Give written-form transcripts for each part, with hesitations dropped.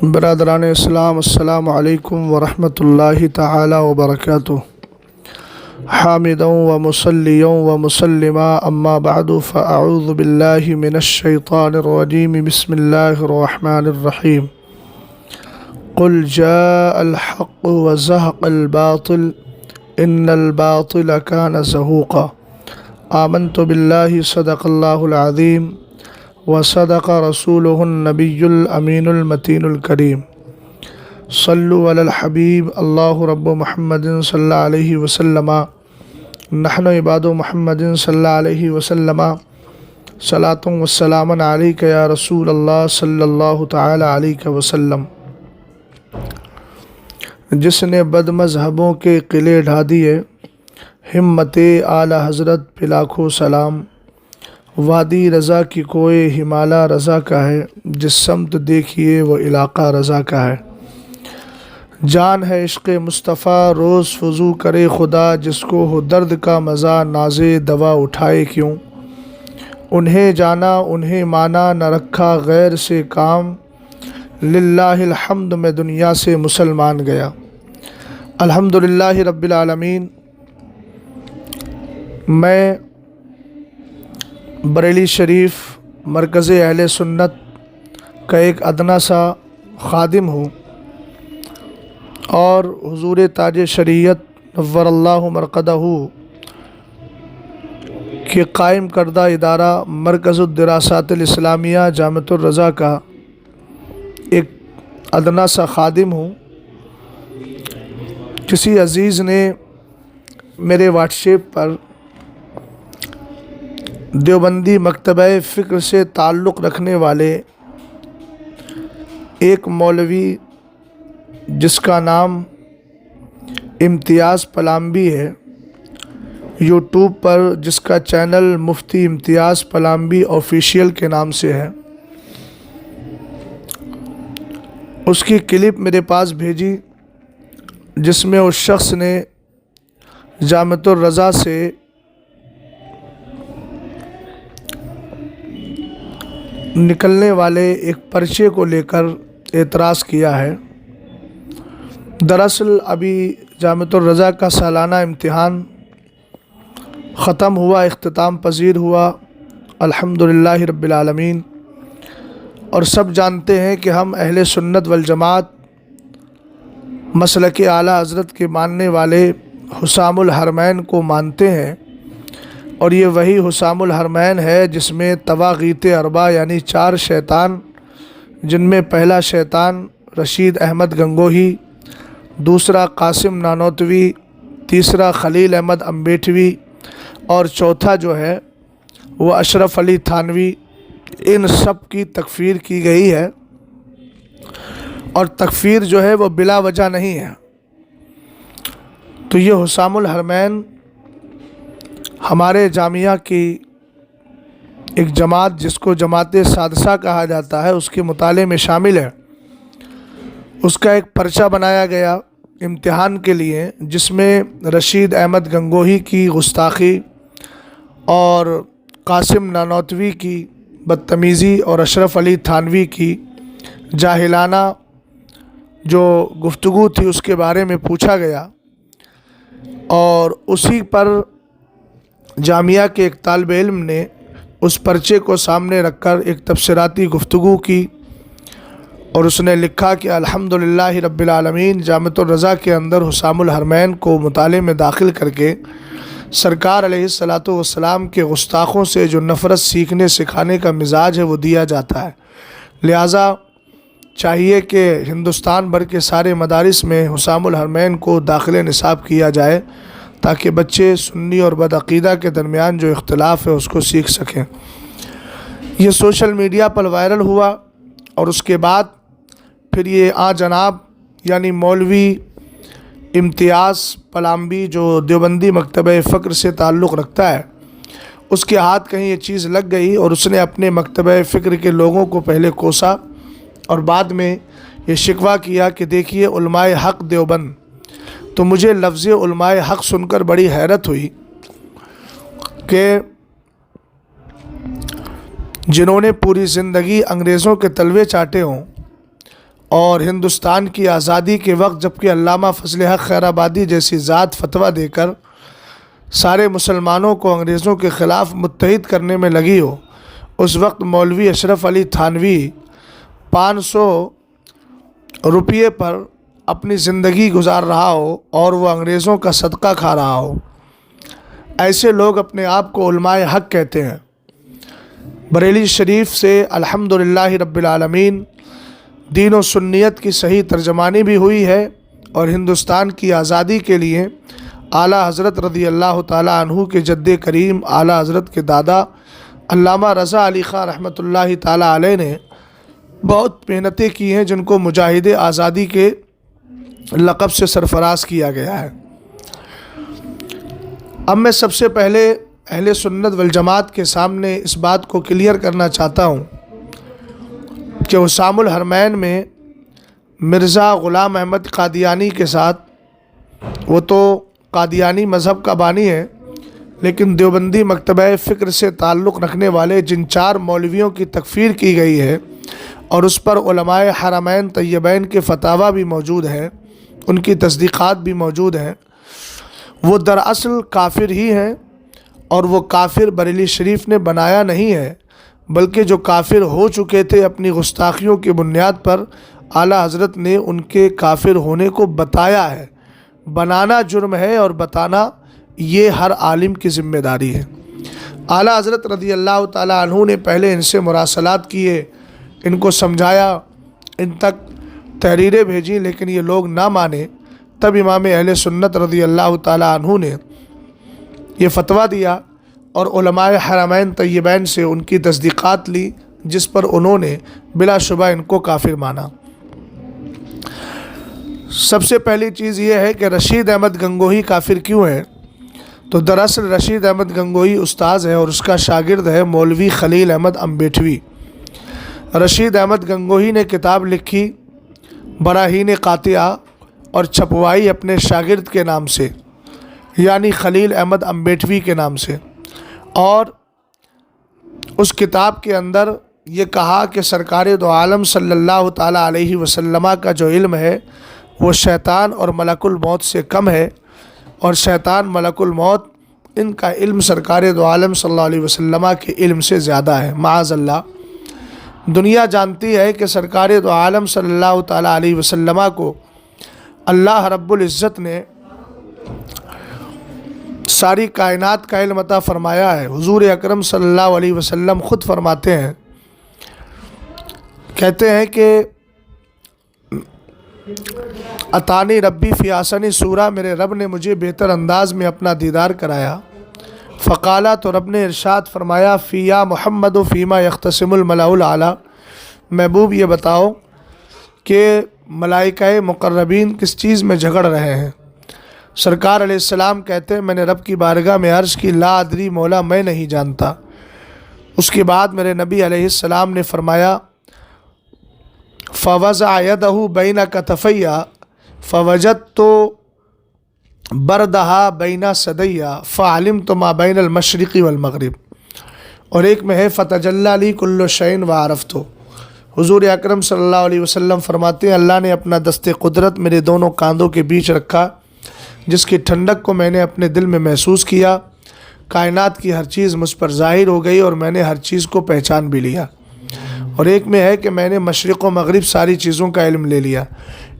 برادران اسلام، السلام علیکم ورحمۃ اللہ تعالی وبرکاتہ۔ حامدا و مصلیا و مسلما اما بعد فاعوذ باللہ من الشیطان الرجیم، بسم اللہ الرحمن الرحیم۔ قل جاء الحق وزهق الباطل ان الباطل كان زهوقا۔ آمنت باللہ صدق اللہ العظیم وصدق رسوله النبی الامین المتین الکریم۔ صلو علی الحبیب اللہ رب محمد صلی اللہ علیہ وسلم، نحن عباد محمد صلی اللہ علیہ وسلم، صلاۃ والسلام علیک یا رسول اللہ صلی اللہ تعالی علیہ وسلم۔ جس نے بد مذہبوں کے قلعے ڈھا دیے، ہمت اعلی حضرت پہ لاکھوں سلام۔ وادی رضا کی کوئے ہمالہ رضا کا ہے، جس سمت دیکھیے وہ علاقہ رضا کا ہے۔ جان ہے عشق مصطفیٰ روز فضو کرے خدا، جس کو ہو درد کا مزہ ناز دوا اٹھائے کیوں۔ انہیں جانا انہیں مانا نہ رکھا غیر سے کام، للہ الحمد میں دنیا سے مسلمان گیا۔ الحمدللہ رب العالمین۔ میں بریلی شریف مرکز اہل سنت کا ایک ادنا سا خادم ہوں، اور حضور تاج شریعت نور اللہ مرقدہ کے قائم کردہ ادارہ مرکز الدراسات الاسلامیہ جامعۃ الرضا کا ایک ادنا سا خادم ہوں۔ کسی عزیز نے میرے واٹس ایپ پر دیوبندی مکتبہ فکر سے تعلق رکھنے والے ایک مولوی جس کا نام امتیاز پلامبی ہے، یوٹیوب پر جس کا چینل مفتی امتیاز پلامبی آفیشیل کے نام سے ہے، اس کی کلپ میرے پاس بھیجی، جس میں اس شخص نے جامعۃ الرضا سے نکلنے والے ایک پرچے کو لے کر اعتراض کیا ہے۔ دراصل ابھی جامعۃ الرضا کا سالانہ امتحان ختم ہوا، اختتام پذیر ہوا، الحمدللہ رب العالمین۔ اور سب جانتے ہیں کہ ہم اہل سنت والجماعت مسلک اعلیٰ حضرت کے ماننے والے حسام الحرمین کو مانتے ہیں، اور یہ وہی حسام الحرمین ہے جس میں طواغیت اربعہ یعنی 4 شیطان، جن میں پہلا شیطان رشید احمد گنگوہی، دوسرا قاسم نانوتوی، تیسرا خلیل احمد امبیٹوی، اور چوتھا جو ہے وہ اشرف علی تھانوی، ان سب کی تکفیر کی گئی ہے، اور تکفیر جو ہے وہ بلا وجہ نہیں ہے۔ تو یہ حسام الحرمین ہمارے جامعہ کی ایک جماعت جس کو جماعت سادسہ کہا جاتا ہے، اس کے مطالعے میں شامل ہے۔ اس کا ایک پرچہ بنایا گیا امتحان کے لیے، جس میں رشید احمد گنگوہی کی گستاخی اور قاسم نانوتوی کی بدتمیزی اور اشرف علی تھانوی کی جاہلانہ جو گفتگو تھی اس کے بارے میں پوچھا گیا، اور اسی پر جامعہ کے ایک طالب علم نے اس پرچے کو سامنے رکھ کر ایک تبصراتی گفتگو کی، اور اس نے لکھا کہ الحمدللہ رب العالمین، جامعۃ الرضا کے اندر حسام الحرمین کو مطالعے میں داخل کر کے سرکار علیہ الصلاۃ والسلام کے گستاخوں سے جو نفرت سیکھنے سکھانے کا مزاج ہے وہ دیا جاتا ہے۔ لہٰذا چاہیے کہ ہندوستان بھر کے سارے مدارس میں حسام الحرمین کو داخل نصاب کیا جائے، تاکہ بچے سنی اور بدعقیدہ کے درمیان جو اختلاف ہے اس کو سیکھ سکیں۔ یہ سوشل میڈیا پر وائرل ہوا، اور اس کے بعد پھر یہ جناب یعنی مولوی امتیاز پلامبی جو دیوبندی مکتبہ فکر سے تعلق رکھتا ہے، اس کے ہاتھ کہیں یہ چیز لگ گئی، اور اس نے اپنے مکتبہ فکر کے لوگوں کو پہلے کوسا، اور بعد میں یہ شکوہ کیا کہ دیکھیے علماء حق دیوبند۔ تو مجھے لفظ علماء حق سن کر بڑی حیرت ہوئی کہ جنہوں نے پوری زندگی انگریزوں کے تلوے چاٹے ہوں اور ہندوستان کی آزادی کے وقت جب کہ علامہ فضل حق خیر آبادی جیسی ذات فتویٰ دے کر سارے مسلمانوں کو انگریزوں کے خلاف متحد کرنے میں لگی ہو، اس وقت مولوی اشرف علی تھانوی 500 روپیے پر اپنی زندگی گزار رہا ہو اور وہ انگریزوں کا صدقہ کھا رہا ہو، ایسے لوگ اپنے آپ کو علماء حق کہتے ہیں۔ بریلی شریف سے الحمدللہ رب العالمین دین و سنیت کی صحیح ترجمانی بھی ہوئی ہے، اور ہندوستان کی آزادی کے لیے اعلیٰ حضرت رضی اللہ تعالیٰ عنہ کے جد کریم اعلیٰ حضرت کے دادا علامہ رضا علی خان رحمۃ اللہ تعالیٰ علیہ نے بہت محنتیں کی ہیں، جن کو مجاہد آزادی کے لقب سے سرفراز کیا گیا ہے۔ اب میں سب سے پہلے اہل سنت والجماعت کے سامنے اس بات کو کلیئر کرنا چاہتا ہوں کہ حسام الحرمین میں مرزا غلام احمد قادیانی کے ساتھ، وہ تو قادیانی مذہب کا بانی ہے، لیکن دیوبندی مکتبہ فکر سے تعلق رکھنے والے جن 4 مولویوں کی تکفیر کی گئی ہے اور اس پر علماء حرمین طیبین کے فتاویٰ بھی موجود ہیں، ان کی تصدیقات بھی موجود ہیں، وہ دراصل کافر ہی ہیں، اور وہ کافر بریلی شریف نے بنایا نہیں ہے، بلکہ جو کافر ہو چکے تھے اپنی گستاخیوں کی بنیاد پر اعلیٰ حضرت نے ان کے کافر ہونے کو بتایا ہے۔ بنانا جرم ہے اور بتانا یہ ہر عالم کی ذمہ داری ہے۔ اعلیٰ حضرت رضی اللہ تعالیٰ عنہ نے پہلے ان سے مراسلات کیے، ان کو سمجھایا، ان تک تحریریں بھیجی، لیکن یہ لوگ نہ مانے۔ تب امام اہل سنت رضی اللہ تعالیٰ عنہ نے یہ فتویٰ دیا اور علماء حرمین طیبین سے ان کی تصدیقات لی، جس پر انہوں نے بلا شبہ ان کو کافر مانا۔ سب سے پہلی چیز یہ ہے کہ رشید احمد گنگوہی کافر کیوں ہے؟ تو دراصل رشید احمد گنگوہی استاذ ہے اور اس کا شاگرد ہے مولوی خلیل احمد امبیٹوی۔ رشید احمد گنگوہی نے کتاب لکھی براہین قاطعہ اور چھپوائی اپنے شاگرد کے نام سے، یعنی خلیل احمد امبیٹوی کے نام سے، اور اس کتاب کے اندر یہ کہا کہ سرکار دو عالم صلی اللہ تعالیٰ علیہ وسلم کا جو علم ہے وہ شیطان اور ملک الموت سے کم ہے، اور شیطان ملک الموت ان کا علم سرکار دو عالم صلی اللہ علیہ وسلم کے علم سے زیادہ ہے۔ معاذ اللہ، دنیا جانتی ہے کہ سرکار دو عالم صلی اللہ تعالیٰ علیہ وسلم کو اللہ رب العزت نے ساری کائنات کا علم عطا فرمایا ہے۔ حضور اکرم صلی اللہ علیہ وسلم خود فرماتے ہیں، کہتے ہیں کہ عطانی ربی فی احسن صورہ، میرے رب نے مجھے بہتر انداز میں اپنا دیدار کرایا۔ فقالا، تو رب نے ارشاد فرمایا، فی یا محمد و فیما یختصم الملأ الاعلیٰ، محبوب یہ بتاؤ کہ ملائکہ مقربین کس چیز میں جھگڑ رہے ہیں؟ سرکار علیہ السلام کہتے ہیں، میں نے رب کی بارگاہ میں عرض کی، لا ادری مولا، میں نہیں جانتا۔ اس کے بعد میرے نبی علیہ السلام نے فرمایا، فوضع یدہ بین کتفیہ فوجدت بردہا بین صدیہ فعلمت ما بین المشرق والمغرب، اور ایک میں ہے فتجلی لی کل شیء وعرفتہ۔ حضور اکرم صلی اللہ علیہ وسلم فرماتے ہیں، اللہ نے اپنا دست قدرت میرے دونوں کاندھوں کے بیچ رکھا، جس کی ٹھنڈک کو میں نے اپنے دل میں محسوس کیا، کائنات کی ہر چیز مجھ پر ظاہر ہو گئی اور میں نے ہر چیز کو پہچان بھی لیا۔ اور ایک میں ہے کہ میں نے مشرق و مغرب ساری چیزوں کا علم لے لیا۔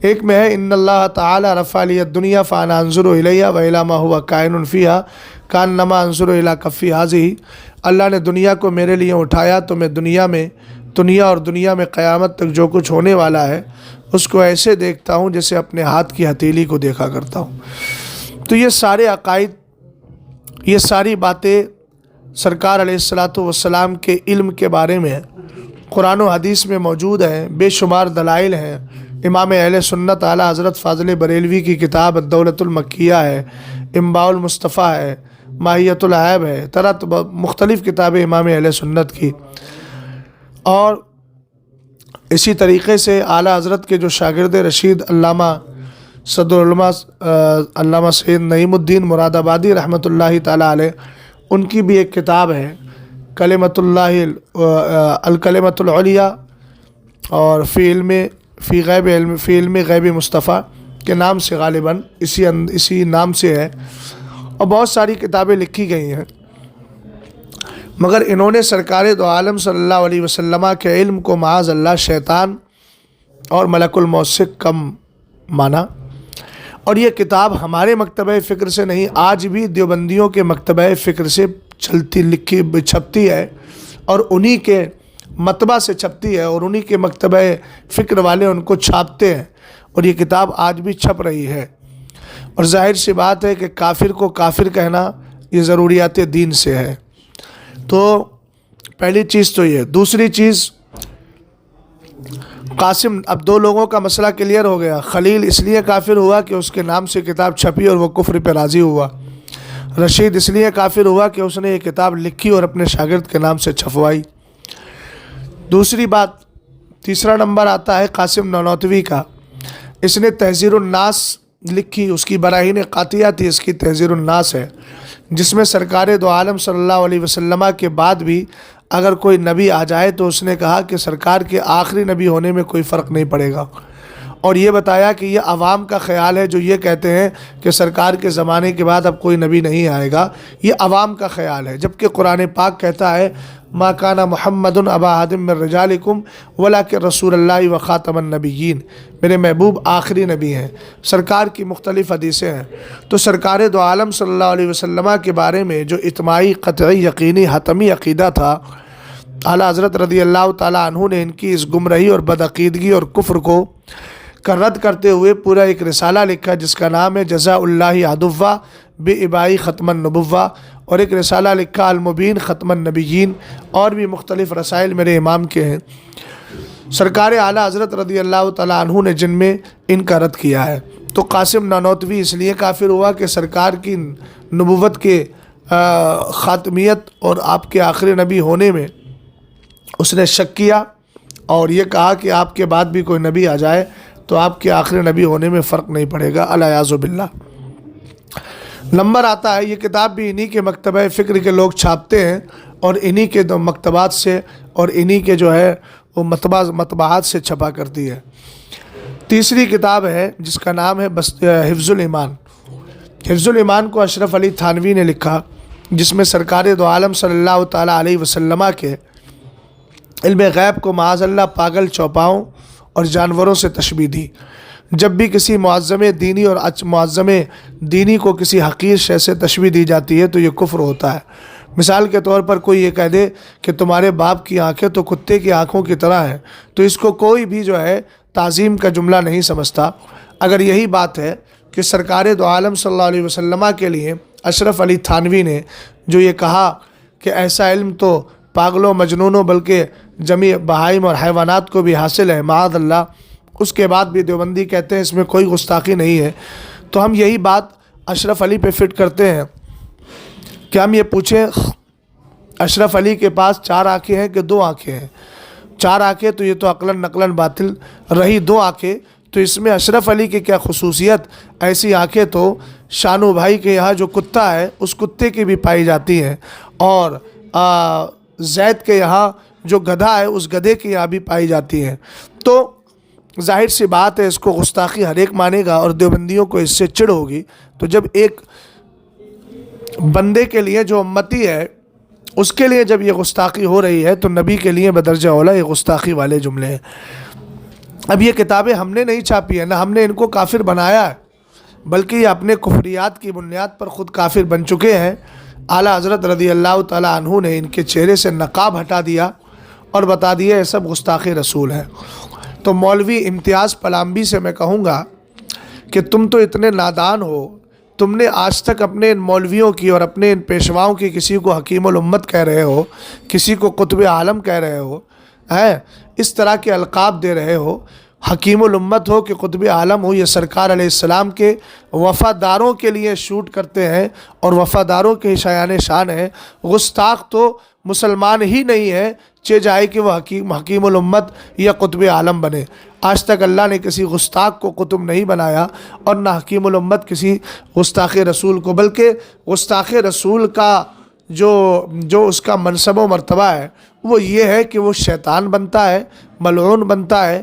ایک میں ہے، ان اللہ تعالی رفع لی الدنیا فانا انظر الیہ والی ما هو کائن فیہا کانما انظر الی کفی ہذہ، اللہ نے دنیا کو میرے لیے اٹھایا تو میں دنیا اور دنیا میں قیامت تک جو کچھ ہونے والا ہے اس کو ایسے دیکھتا ہوں جیسے اپنے ہاتھ کی ہتھیلی کو دیکھا کرتا ہوں۔ تو یہ سارے عقائد، یہ ساری باتیں سرکار علیہ الصلاۃ والسلام کے علم کے بارے میں قرآن و حدیث میں موجود ہیں، بے شمار دلائل ہیں۔ امام اہل سنت اعلیٰ حضرت فاضل بریلوی کی کتاب الدولۃ المکیہ ہے، انباء المصطفیٰ ہے، ماہیت العیب ہے، طرح مختلف کتابیں امام اہل سنت کی۔ اور اسی طریقے سے اعلیٰ حضرت کے جو شاگرد رشید علامہ صدر العلماء علامہ سید نعیم الدین مراد آبادی رحمۃ اللہ تعالیٰ علیہ، ان کی بھی ایک کتاب ہے کلمۃ اللہ الکلمۃ العلیٰ، اور فی علم غیب مصطفیٰ کے نام سے غالباً اسی نام سے ہے، اور بہت ساری کتابیں لکھی گئی ہیں، مگر انہوں نے سرکار دو عالم صلی اللہ علیہ وسلم کے علم کو معاذ اللہ شیطان اور ملک الموت سے کم مانا۔ اور یہ کتاب ہمارے مکتبہ فکر سے نہیں، آج بھی دیوبندیوں کے مکتبہ فکر سے چھپتی ہے، اور انہی کے مطبع سے چھپتی ہے، اور انہی کے مکتبہ فکر والے ان کو چھاپتے ہیں، اور یہ کتاب آج بھی چھپ رہی ہے۔ اور ظاہر سی بات ہے کہ کافر کو کافر کہنا یہ ضروریات دین سے ہے۔ تو پہلی چیز تو یہ۔ دوسری چیز، قاسم، اب دو لوگوں کا مسئلہ کلیئر ہو گیا۔ خلیل اس لیے کافر ہوا کہ اس کے نام سے کتاب چھپی اور وہ کفر پہ راضی ہوا۔ رشید اس لیے کافر ہوا کہ اس نے یہ کتاب لکھی اور اپنے شاگرد کے نام سے چھپوائی۔ دوسری بات، تیسرا نمبر آتا ہے قاسم نانوتوی کا۔ اس نے تحذیر الناس لکھی، اس کی براہین قاطعہ تھی، اس کی تحذیر الناس ہے، جس میں سرکار دو عالم صلی اللہ علیہ وسلم کے بعد بھی اگر کوئی نبی آ جائے تو اس نے کہا کہ سرکار کے آخری نبی ہونے میں کوئی فرق نہیں پڑے گا، اور یہ بتایا کہ یہ عوام کا خیال ہے جو یہ کہتے ہیں کہ سرکار کے زمانے کے بعد اب کوئی نبی نہیں آئے گا، یہ عوام کا خیال ہے، جبکہ قرآن پاک کہتا ہے ما کان محمد ابا احد من رجالکم ولکن رسول اللہ و خاتم النبیین، میرے محبوب آخری نبی ہیں۔ سرکار کی مختلف حدیثیں ہیں۔ تو سرکار دو عالم صلی اللہ علیہ وسلم کے بارے میں جو اجماعی قطعی یقینی حتمی عقیدہ تھا، اعلیٰ حضرت رضی اللہ تعالیٰ عنہ نے ان کی اس گمراہی اور بدعقیدگی اور کفر کو رد کرتے ہوئے پورا ایک رسالہ لکھا جس کا نام ہے جزاء اللہ عدوہ بإبائی ختم النبوہ، اور ایک رسالہ لکھا المبین ختم النبیین، اور بھی مختلف رسائل میرے امام کے ہیں۔ سرکار اعلیٰ حضرت رضی اللہ تعالیٰ عنہ نے جن میں ان کا رد کیا ہے۔ تو قاسم نانوتوی اس لیے کافر ہوا کہ سرکار کی نبوت کے خاتمیت اور آپ کے آخری نبی ہونے میں اس نے شک کیا، اور یہ کہا کہ آپ کے بعد بھی کوئی نبی آ جائے تو آپ کے آخری نبی ہونے میں فرق نہیں پڑے گا، الیاذ باللہ۔ نمبر آتا ہے، یہ کتاب بھی انہی کے مکتبہ فکر کے لوگ چھاپتے ہیں، اور انہی کے دو مکتبات سے اور انہی کے جو ہے وہ مطبعات سے چھپا کرتی ہے۔ تیسری کتاب ہے جس کا نام ہے حفظ الایمان۔ حفظ الایمان کو اشرف علی تھانوی نے لکھا، جس میں سرکار دو عالم صلی اللہ تعالیٰ علیہ وسلم کے علم غیب کو معاذ اللہ پاگل چوپاؤں اور جانوروں سے تشبیہ دی۔ جب بھی کسی معظم دینی اور معظم دینی کو کسی حقیر شے سے تشبیہ دی جاتی ہے تو یہ کفر ہوتا ہے۔ مثال کے طور پر کوئی یہ کہہ دے کہ تمہارے باپ کی آنکھیں تو کتے کی آنکھوں کی طرح ہیں، تو اس کو کوئی بھی جو ہے تعظیم کا جملہ نہیں سمجھتا۔ اگر یہی بات ہے کہ سرکار دو عالم صلی اللہ علیہ وسلم کے لیے اشرف علی تھانوی نے جو یہ کہا کہ ایسا علم تو پاگلوں مجنونوں بلکہ جمیع بہائم اور حیوانات کو بھی حاصل ہے معاذ اللہ، اس کے بعد بھی دیوبندی کہتے ہیں اس میں کوئی گستاخی نہیں ہے، تو ہم یہی بات اشرف علی پہ فٹ کرتے ہیں کہ ہم یہ پوچھیں اشرف علی کے پاس 4 آنکھیں ہیں کہ 2 آنکھیں ہیں؟ 4 آنکھیں تو یہ تو عقلاً نقلاً باطل رہی، 2 آنکھیں تو اس میں اشرف علی کی کیا خصوصیت؟ ایسی آنکھیں تو شانو بھائی کے یہاں جو کتا ہے اس کتے کی بھی پائی جاتی ہیں، اور زید کے یہاں جو گدھا ہے اس گدھے کے یہاں بھی پائی جاتی ہیں۔ تو ظاہر سی بات ہے اس کو گستاخی ہر ایک مانے گا، اور دیوبندیوں کو اس سے چڑ ہوگی۔ تو جب ایک بندے کے لیے جو امتی ہے اس کے لیے جب یہ گستاخی ہو رہی ہے تو نبی کے لیے بدرجہ اولیٰ یہ گستاخی والے جملے ہیں۔ اب یہ کتابیں ہم نے نہیں چھاپی ہیں، نہ ہم نے ان کو کافر بنایا ہے، بلکہ یہ اپنے کفریات کی بنیاد پر خود کافر بن چکے ہیں۔ اعلیٰ حضرت رضی اللہ تعالیٰ عنہ نے ان کے چہرے سے نقاب ہٹا دیا اور بتا دیا یہ سب گستاخی رسول ہے۔ تو مولوی امتیاز پلامبی سے میں کہوں گا کہ تم تو اتنے نادان ہو، تم نے آج تک اپنے ان مولویوں کی اور اپنے ان پیشواؤں کی کسی کو حکیم الامت کہہ رہے ہو، کسی کو قطب عالم کہہ رہے ہو، اس طرح کے القاب دے رہے ہو، حکیم الامت ہو کہ قطب عالم ہو، یہ سرکار علیہ السلام کے وفاداروں کے لیے شوٹ کرتے ہیں اور وفاداروں کے شایان شان ہیں۔ گستاخ تو مسلمان ہی نہیں ہے چہ جائے کہ وہ حکیم الامت یا قطب عالم بنے۔ آج تک اللہ نے کسی گستاخ کو قطب نہیں بنایا، اور نہ حکیم الامت کسی گستاخ رسول کو، بلکہ گستاخ رسول کا جو اس کا منصب و مرتبہ ہے وہ یہ ہے کہ وہ شیطان بنتا ہے، ملعون بنتا ہے،